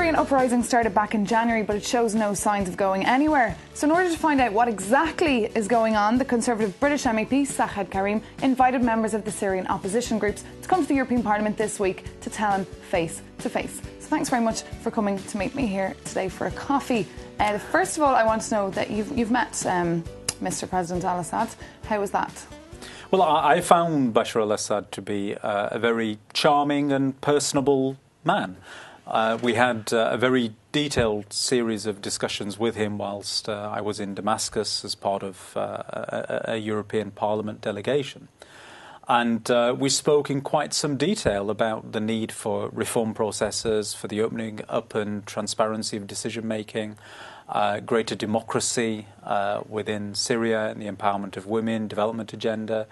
Syrian uprising started back in January, but it shows no signs of going anywhere. So in order to find out what exactly is going on, the Conservative British MEP Sajjad Karim invited members of the Syrian opposition groups to come to the European Parliament this week to tell him face to face. So thanks very much for coming to meet me here today for a coffee. First of all, I want to know that you've met Mr. President Al Assad. How was that? Well, I found Bashar Al Assad to be a very charming and personable man. We had a very detailed series of discussions with him whilst I was in Damascus as part of a European Parliament delegation. And we spoke in quite some detail about the need for reform processes, for the opening up and transparency of decision-making, greater democracy within Syria and the empowerment of women, development agenda,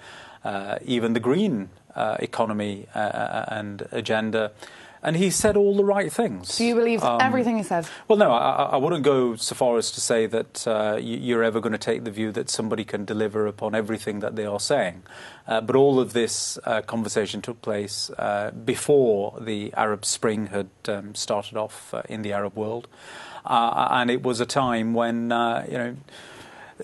even the green economy and agenda. And he said all the right things. Do you believe everything he said? Well, no, I wouldn't go so far as to say that you're ever going to take the view that somebody can deliver upon everything that they are saying. But all of this conversation took place before the Arab Spring had started off in the Arab world. And it was a time when,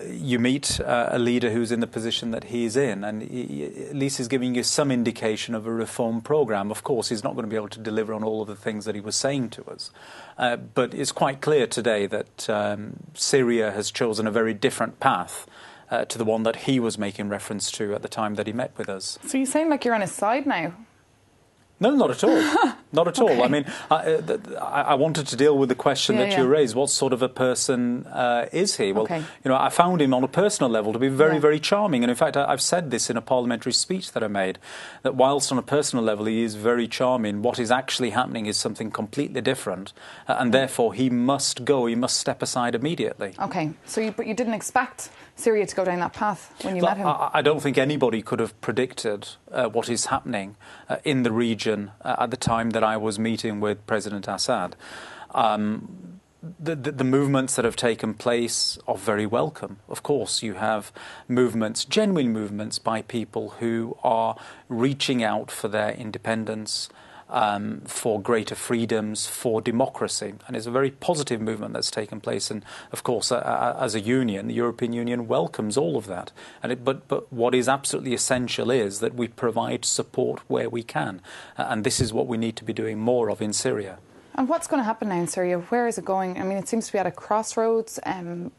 you meet a leader who's in the position that he's in, and he at least is giving you some indication of a reform programme. Of course, he's not going to be able to deliver on all of the things that he was saying to us. But it's quite clear today that Syria has chosen a very different path to the one that he was making reference to at the time that he met with us. So you sound like you're on his side now. No, not at all. Not at Okay. all. I mean, I wanted to deal with the question that you raised. What sort of a person is he? Well, I found him on a personal level to be very, very charming. And in fact, I've said this in a parliamentary speech that I made, that whilst on a personal level he is very charming, what is actually happening is something completely different. And therefore, he must go, he must step aside immediately. OK. But you didn't expect Syria to go down that path when you met him? I don't think anybody could have predicted what is happening in the region at the time that I was meeting with President Assad. The movements that have taken place are very welcome. Of course, you have movements, genuine movements by people who are reaching out for their independence, for greater freedoms, for democracy. And it's a very positive movement that's taken place. And, of course, as a union, the European Union welcomes all of that. But what is absolutely essential is that we provide support where we can. And this is what we need to be doing more of in Syria. And what's going to happen now in Syria? Where is it going? I mean, it seems to be at a crossroads.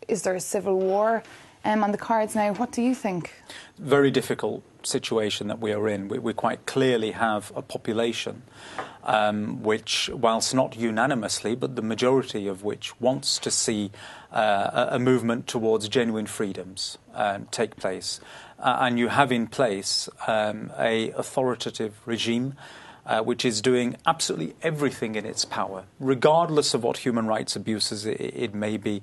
Is there a civil war on the cards now? What do you think? Very difficult situation that we are in. We quite clearly have a population which, whilst not unanimously, but the majority of which wants to see a movement towards genuine freedoms take place. And you have in place a authoritative regime which is doing absolutely everything in its power, regardless of what human rights abuses it may be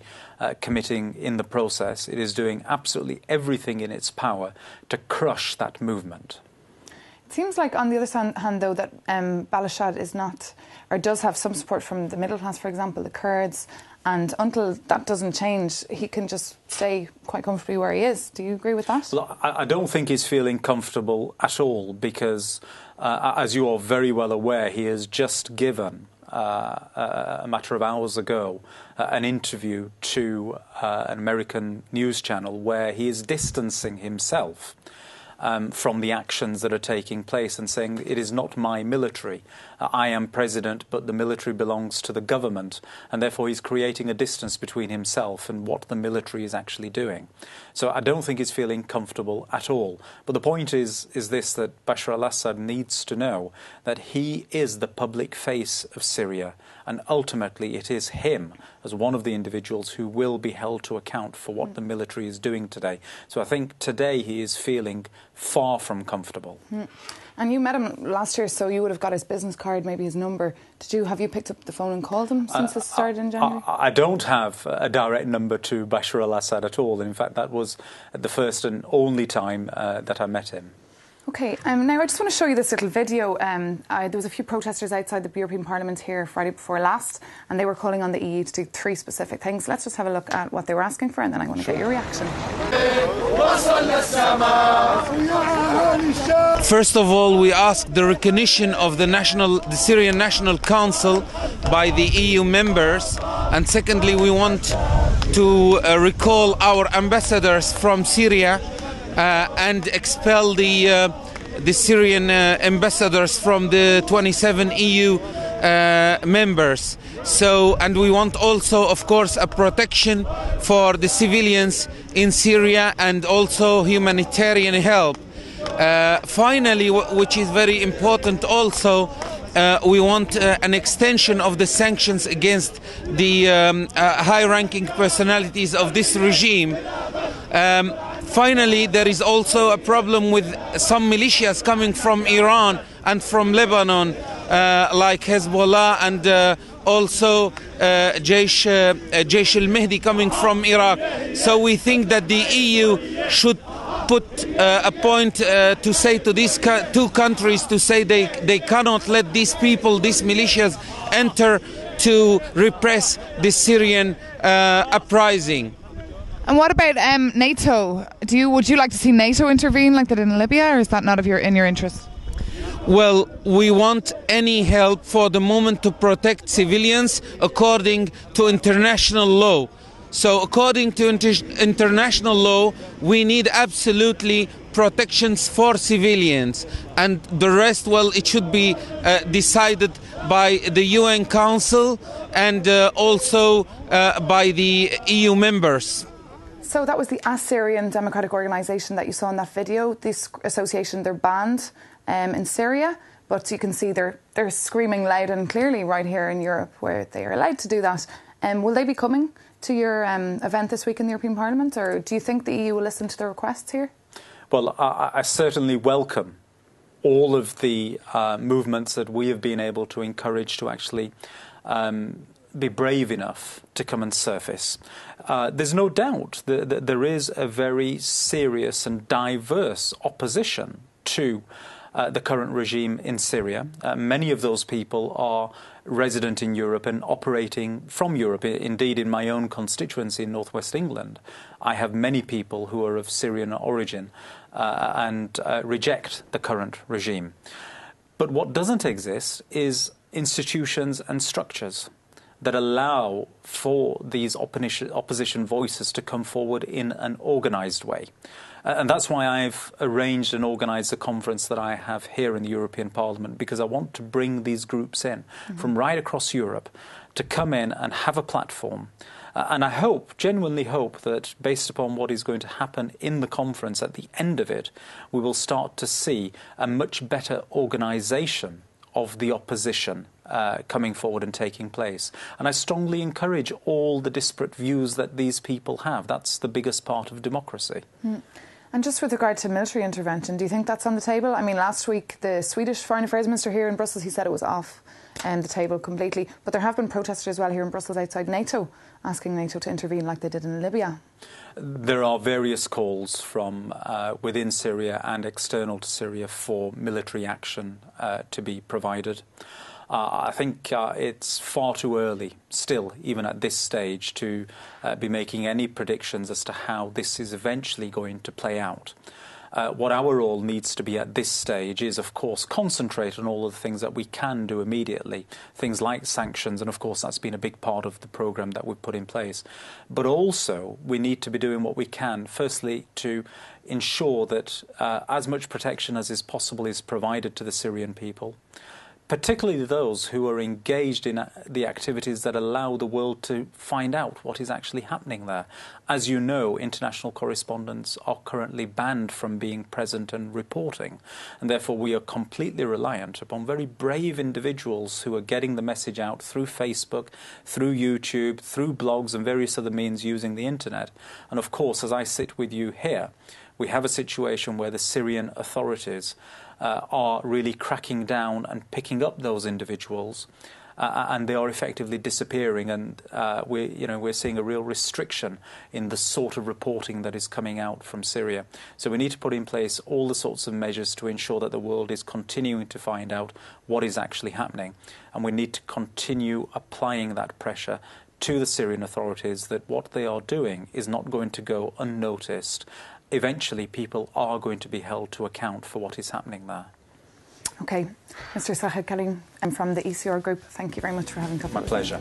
committing in the process. It is doing absolutely everything in its power to crush that movement. It seems like, on the other hand, though, that Bashar is not, or does have some support from the middle class, for example, the Kurds, and until that doesn't change, he can just stay quite comfortably where he is. Do you agree with that? Well, I don't think he's feeling comfortable at all because, as you are very well aware, he has just given, a matter of hours ago, an interview to an American news channel where he is distancing himself from the actions that are taking place and saying it is not my military. I am president, but the military belongs to the government, and therefore he's creating a distance between himself and what the military is actually doing. So I don't think he's feeling comfortable at all. But the point is this, that Bashar al-Assad needs to know that he is the public face of Syria, and ultimately it is him as one of the individuals who will be held to account for what the military is doing today. So I think today he is feeling far from comfortable. And you met him last year, so you would have got his business card, maybe his number. Have you picked up the phone and called him since this started in January? I don't have a direct number to Bashar al-Assad at all. In fact, that was the first and only time that I met him. OK, now I just want to show you this little video. There was a few protesters outside the European Parliament here Friday before last, and they were calling on the EU to do 3 specific things. Let's just have a look at what they were asking for, and then I want to get your reaction. First of all, we ask the recognition of the Syrian National Council by the EU members, and secondly, we want to recall our ambassadors from Syria and expel the Syrian ambassadors from the 27 EU members. And we want also, of course, a protection for the civilians in Syria and also humanitarian help. Finally, which is very important also, we want an extension of the sanctions against the high-ranking personalities of this regime. Finally, there is also a problem with some militias coming from Iran and from Lebanon, like Hezbollah, and also Jaish al-Mahdi coming from Iraq. So we think that the EU should put a point to say to these 2 countries to say they cannot let these people, these militias, enter to repress the Syrian uprising. And what about NATO? Would you like to see NATO intervene like they did in Libya, or is that not in your interest? Well, we want any help for the moment to protect civilians according to international law. So according to international law, we need absolutely protections for civilians, and the rest, well, it should be decided by the UN Council and also by the EU members. So that was the Syrian Democratic Organisation that you saw in that video. This association, they're banned in Syria, but you can see they're screaming loud and clearly right here in Europe, where they are allowed to do that. Will they be coming to your event this week in the European Parliament, or do you think the EU will listen to the requests here? Well, I certainly welcome all of the movements that we have been able to encourage to actually be brave enough to come and surface. There's no doubt that there is a very serious and diverse opposition to the current regime in Syria. Many of those people are resident in Europe and operating from Europe. Indeed, in my own constituency in northwest England, I have many people who are of Syrian origin and reject the current regime. But what doesn't exist is institutions and structures that allow for these opposition voices to come forward in an organised way. And that's why I've arranged and organised a conference that I have here in the European Parliament, because I want to bring these groups in from right across Europe to come in and have a platform. And I genuinely hope that based upon what is going to happen in the conference, at the end of it, we will start to see a much better organisation of the opposition coming forward and taking place. And I strongly encourage all the disparate views that these people have. That's the biggest part of democracy. And just with regard to military intervention, do you think that's on the table? I mean, last week, the Swedish Foreign Affairs Minister here in Brussels, he said it was off the table completely. But there have been protesters as well here in Brussels outside NATO, asking NATO to intervene like they did in Libya. There are various calls from within Syria and external to Syria for military action to be provided. I think it's far too early still, even at this stage, to be making any predictions as to how this is eventually going to play out. What our role needs to be at this stage is, of course, concentrate on all of the things that we can do immediately, things like sanctions, and of course that's been a big part of the programme that we've put in place. But also we need to be doing what we can, firstly, to ensure that as much protection as is possible is provided to the Syrian people, particularly those who are engaged in the activities that allow the world to find out what is actually happening there. As you know, international correspondents are currently banned from being present and reporting, and therefore we are completely reliant upon very brave individuals who are getting the message out through Facebook, through YouTube, through blogs and various other means using the internet. And of course, as I sit with you here, we have a situation where the Syrian authorities are really cracking down and picking up those individuals and they are effectively disappearing, and we're seeing a real restriction in the sort of reporting that is coming out from Syria. So we need to put in place all the sorts of measures to ensure that the world is continuing to find out what is actually happening, and we need to continue applying that pressure to the Syrian authorities that what they are doing is not going to go unnoticed. Eventually, people are going to be held to account for what is happening there. OK. Mr Sajjad Karim, I'm from the ECR group. Thank you very much for having come. My pleasure.